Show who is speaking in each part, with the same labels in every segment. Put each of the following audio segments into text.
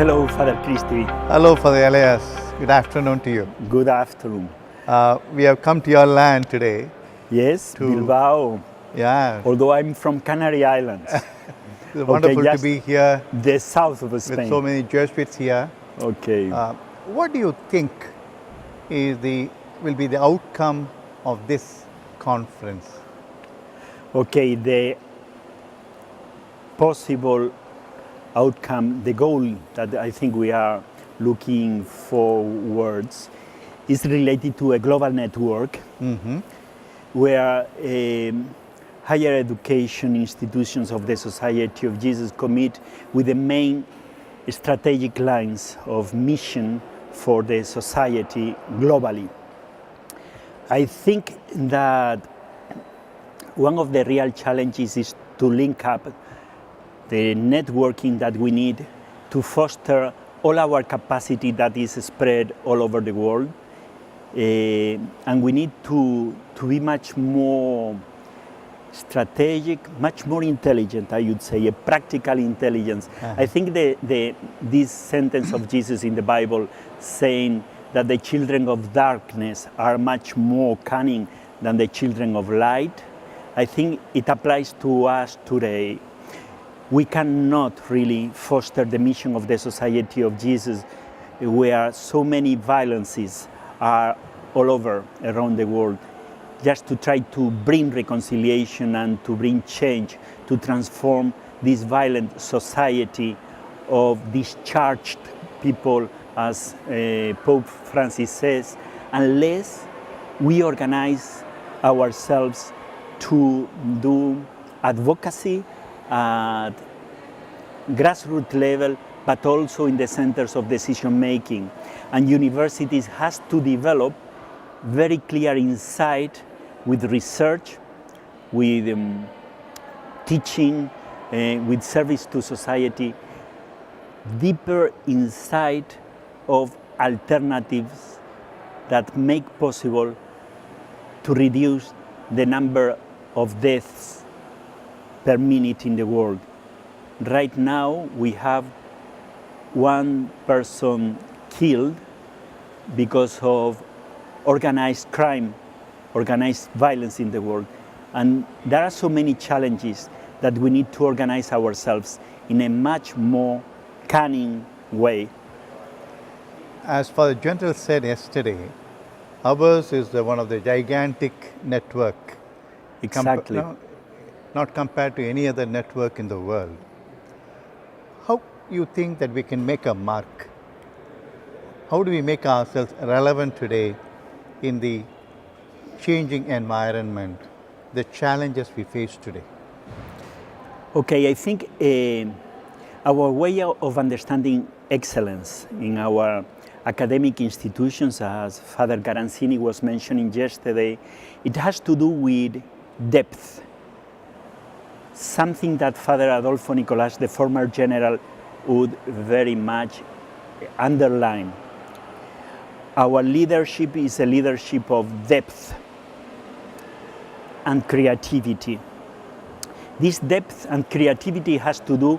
Speaker 1: Hello, Father Christie.
Speaker 2: Hello, Father Elias. Good afternoon to you.
Speaker 1: Good afternoon.
Speaker 2: We have come to your land today.
Speaker 1: Yes, Bilbao.
Speaker 2: Yeah,
Speaker 1: Although I'm from Canary Islands.
Speaker 2: it's wonderful to
Speaker 1: just
Speaker 2: be here
Speaker 1: the south of Spain.
Speaker 2: with so many Jesuits here.
Speaker 1: Okay.
Speaker 2: What do you think will be the outcome of this conference?
Speaker 1: Okay, the possible outcome, the goal that I think we are looking forwards is related to a global network where higher education institutions of the Society of Jesus commit with the main strategic lines of mission for the society globally. I think that one of the real challenges is to link up the networking that we need to foster all our capacity that is spread all over the world. And we need to be much more strategic, much more intelligent, I would say, a practical intelligence. I think this sentence of Jesus in the Bible saying that the children of darkness are much more cunning than the children of light, I think it applies to us today. We cannot really foster the mission of the Society of Jesus where so many violences are all over around the world, just to try to bring reconciliation and to bring change, to transform this violent society of discharged people, as Pope Francis says, unless we organize ourselves to do advocacy at grassroots level, but also in the centers of decision making. And universities has to develop very clear insight with research, with teaching, with service to society, deeper insight of alternatives that make possible to reduce the number of deaths per minute in the world. Right now we have one person killed because of organized crime, organized violence in the world. And there are so many challenges that we need to organize ourselves in a much more cunning way.
Speaker 2: As Father Gentle said yesterday, ours is one of the gigantic network.
Speaker 1: Exactly.
Speaker 2: Not compared to any other network in the world. How you think that we can make a mark? How do we make ourselves relevant today in the changing environment, the challenges we face today?
Speaker 1: Okay, I think our way of understanding excellence in our academic institutions, as Father Garanzini was mentioning yesterday, it has to do with depth. Something that Father Adolfo Nicolás, the former general, would very much underline. Our leadership is a leadership of depth and creativity. This depth and creativity has to do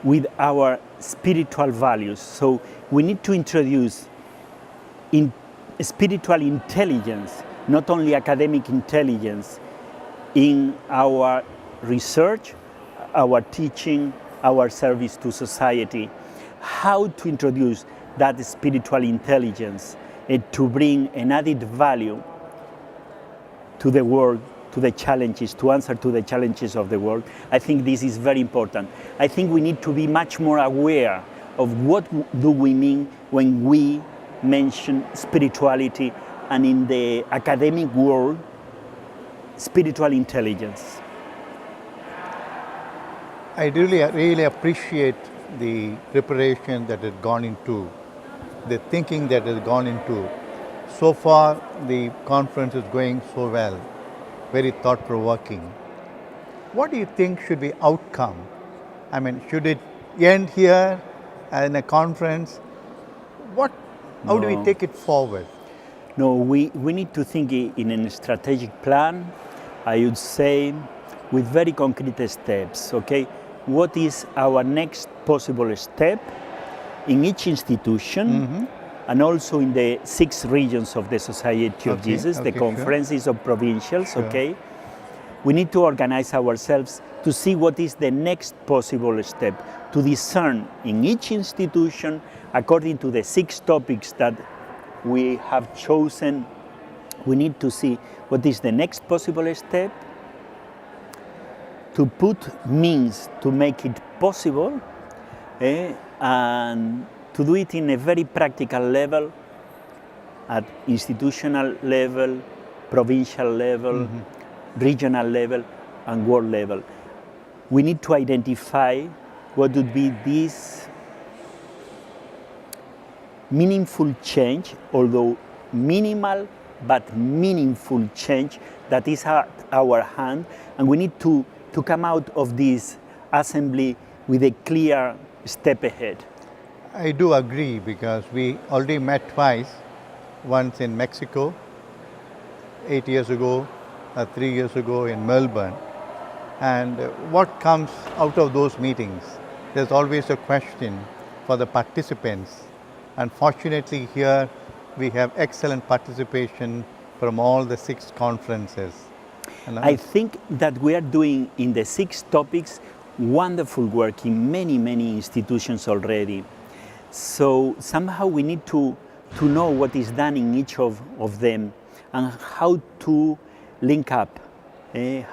Speaker 1: with our spiritual values. So we need to introduce spiritual intelligence, not only academic intelligence, in our research, our teaching, our service to society. How to introduce that spiritual intelligence to bring an added value to the world, to the challenges, to answer to the challenges of the world. I think this is very important. I think we need to be much more aware of what do we mean when we mention spirituality, and in the academic world, spiritual intelligence.
Speaker 2: I really appreciate the preparation that has gone into, the thinking that has gone into. So far, the conference is going so well, very thought-provoking. What do you think should be outcome? I mean, should it end here in a conference? How do we take it forward?
Speaker 1: No, we need to think in a strategic plan, I would say, with very concrete steps, okay? What is our next possible step? in each institution, and also in the 6 regions of the Society of Jesus, the conferences of provincials, we need to organize ourselves to see what is the next possible step, to discern in each institution, according to the 6 topics that we have chosen. We need to see what is the next possible step, to put means to make it possible, and to do it in a very practical level, at institutional level, provincial level, regional level, and world level. We need to identify what would be this meaningful change, although minimal but meaningful change that is at our hand, and we need to come out of this assembly with a clear step ahead.
Speaker 2: I do agree, because we already met twice, once in Mexico 8 years ago, 3 years ago in Melbourne. And what comes out of those meetings? There's always a question for the participants. And fortunately here we have excellent participation from all the 6 conferences.
Speaker 1: I think that we are doing in the 6 topics wonderful work in many, many institutions already. So somehow we need to know what is done in each of them and how to link up.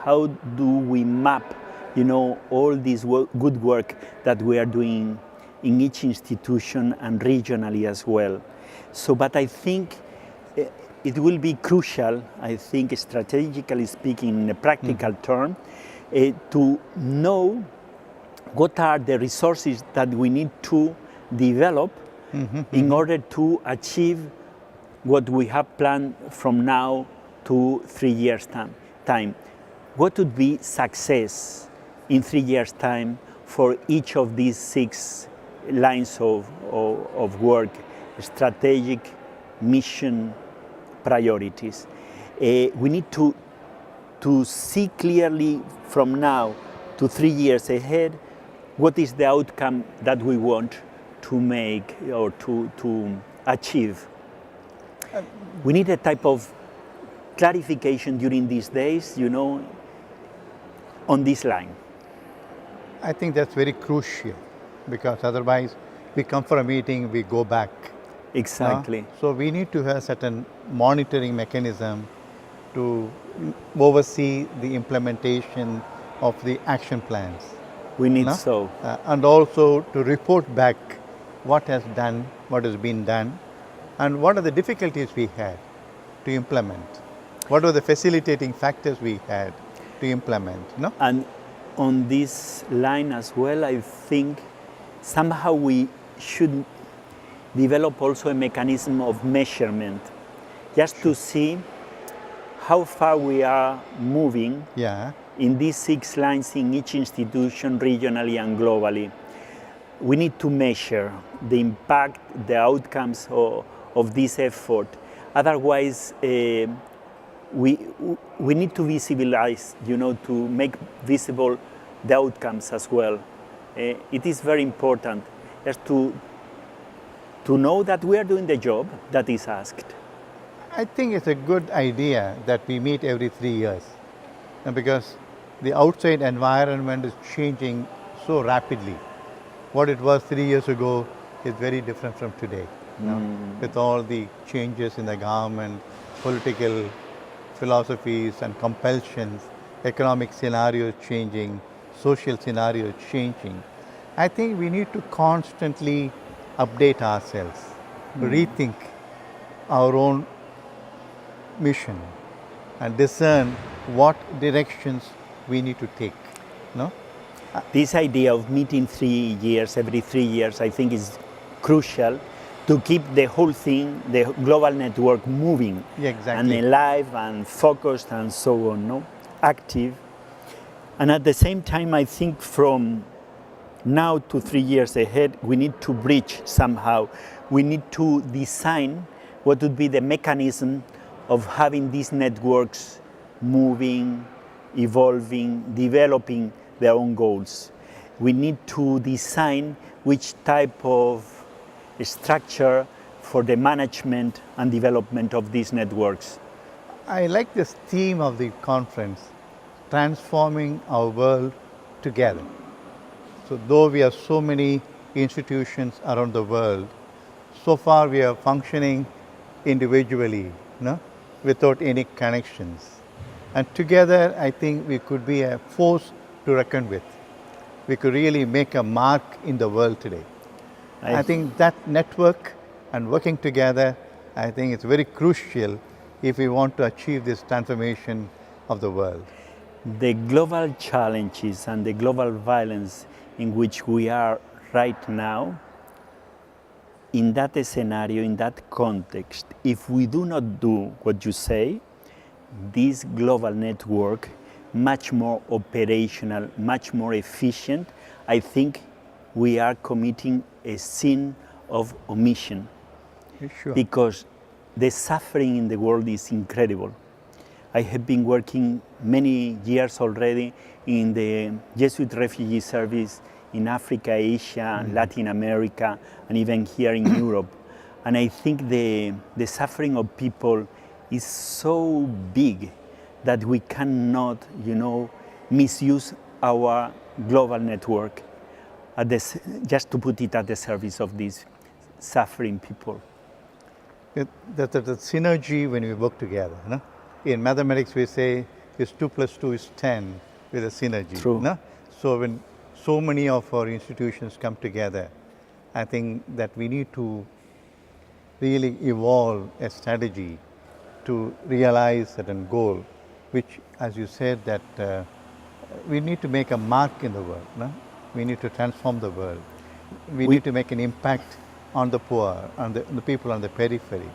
Speaker 1: How do we map, all this good work that we are doing in each institution and regionally as well. So, but I think it will be crucial, I think strategically speaking, in a practical term, to know what are the resources that we need to develop in order to achieve what we have planned from now to 3 years' time. What would be success in 3 years' time for each of these 6 lines of work, strategic, mission, priorities? We need to see clearly from now to 3 years ahead what is the outcome that we want to make or to achieve. We need a type of clarification during these days, on this line.
Speaker 2: I think that's very crucial, because otherwise we come for a meeting, we go back.
Speaker 1: Exactly.
Speaker 2: So we need to have certain monitoring mechanism to oversee the implementation of the action plans.
Speaker 1: We need so.
Speaker 2: And also to report back what has been done, and what are the difficulties we had to implement. What are the facilitating factors we had to implement?
Speaker 1: And on this line as well, I think somehow we should develop also a mechanism of measurement, just to see how far we are moving in these 6 lines in each institution, regionally and globally. We need to measure the impact, the outcomes of this effort. Otherwise, we need to visualize, to make visible the outcomes as well. It is very important just to know that we are doing the job that is asked.
Speaker 2: I think it's a good idea that we meet every 3 years, because the outside environment is changing so rapidly. What it was 3 years ago is very different from today. With all the changes in the government, political philosophies and compulsions, economic scenarios changing, social scenarios changing. I think we need to constantly update ourselves, rethink our own mission, and discern what directions we need to take.
Speaker 1: This idea of meeting 3 years, every 3 years, I think is crucial to keep the whole thing, the global network moving and alive and focused and so on, active. And at the same time, I think from now to 3 years ahead, we need to bridge somehow. We need to design what would be the mechanism of having these networks moving, evolving, developing their own goals. We need to design which type of structure for the management and development of these networks?
Speaker 2: I like this theme of the conference, transforming our world together. So though we have so many institutions around the world, so far we are functioning individually, without any connections. And together, I think we could be a force to reckon with. We could really make a mark in the world today. I think that network and working together, I think it's very crucial if we want to achieve this transformation of the world.
Speaker 1: The global challenges and the global violence in which we are right now, in that scenario, in that context, if we do not do what you say, this global network, much more operational, much more efficient, I think we are committing a sin of omission.
Speaker 2: Sure.
Speaker 1: Because the suffering in the world is incredible. I have been working many years already in the Jesuit refugee service in Africa, Asia, Latin America, and even here in Europe. And I think the suffering of people is so big that we cannot, misuse our global network just to put it at the service of these suffering people.
Speaker 2: The synergy when we work together. In mathematics, we say is 2 + 2 is 10 with a synergy.
Speaker 1: True.
Speaker 2: So when so many of our institutions come together, I think that we need to really evolve a strategy to realize certain goal, which, as you said, that we need to make a mark in the world. We need to transform the world. We need to make an impact on the poor, on the people on the periphery,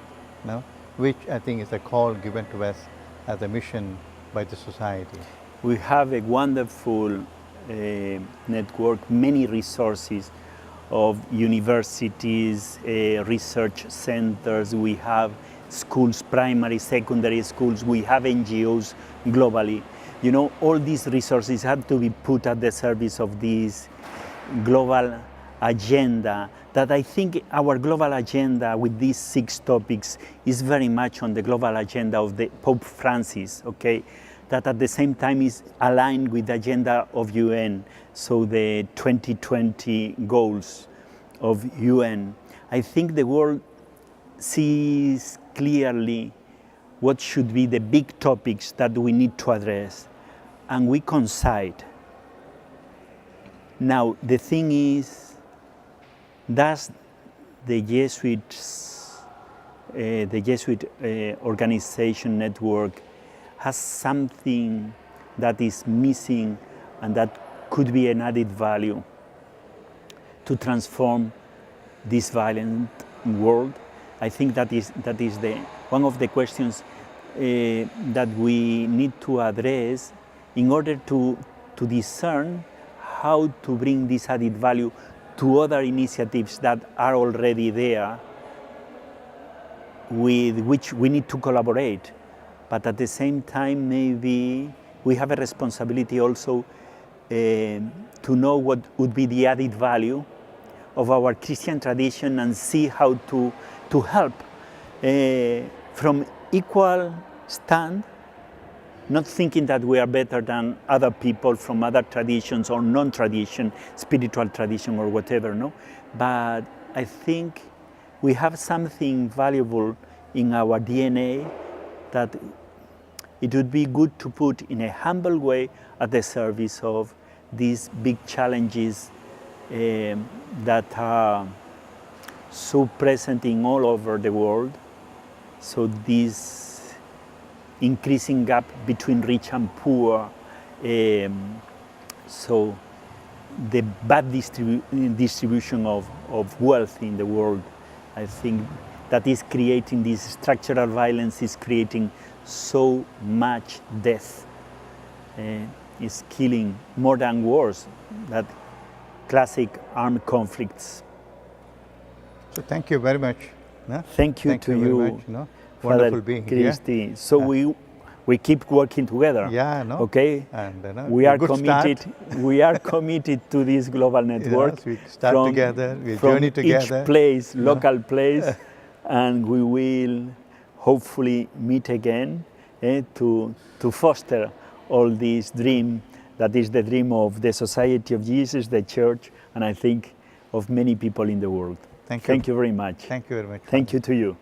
Speaker 2: which I think is a call given to us as a mission by the society.
Speaker 1: We have a wonderful network, many resources of universities, research centers, we have schools, primary, secondary schools, we have NGOs globally. All these resources have to be put at the service of this global agenda, that I think our global agenda with these 6 topics is very much on the global agenda of the Pope Francis, okay? That at the same time is aligned with the agenda of UN, so the 2020 goals of UN. I think the world sees clearly what should be the big topics that we need to address, and we coincide. Now, the thing is, does the Jesuit organization network has something that is missing and that could be an added value to transform this violent world? I think that is one of the questions that we need to address in order to discern how to bring this added value to other initiatives that are already there, with which we need to collaborate. But at the same time, maybe we have a responsibility also to know what would be the added value of our Christian tradition and see how to help from equal stand, not thinking that we are better than other people from other traditions or non-tradition, spiritual tradition or whatever, But I think we have something valuable in our DNA that it would be good to put in a humble way at the service of these big challenges that are so present in all over the world. So this increasing gap between rich and poor, so the bad distribution of wealth in the world, I think that is creating this structural violence, is creating so much death, is killing more than wars, that classic armed conflicts.
Speaker 2: So thank you very much.
Speaker 1: Thank you to you,
Speaker 2: very much, Wonderful being
Speaker 1: Christie.
Speaker 2: here.
Speaker 1: So we keep working together.
Speaker 2: Yeah, no.
Speaker 1: Okay.
Speaker 2: And
Speaker 1: We
Speaker 2: a
Speaker 1: are
Speaker 2: good
Speaker 1: committed.
Speaker 2: start.
Speaker 1: We are committed to this global network.
Speaker 2: Yes, we start together, we
Speaker 1: from
Speaker 2: journey together.
Speaker 1: each place, local place, and we will hopefully meet again to foster all this dream that is the dream of the Society of Jesus, the Church, and I think of many people in the world.
Speaker 2: Thank you.
Speaker 1: Thank you very much.
Speaker 2: Thank you very much.
Speaker 1: Thank you to you.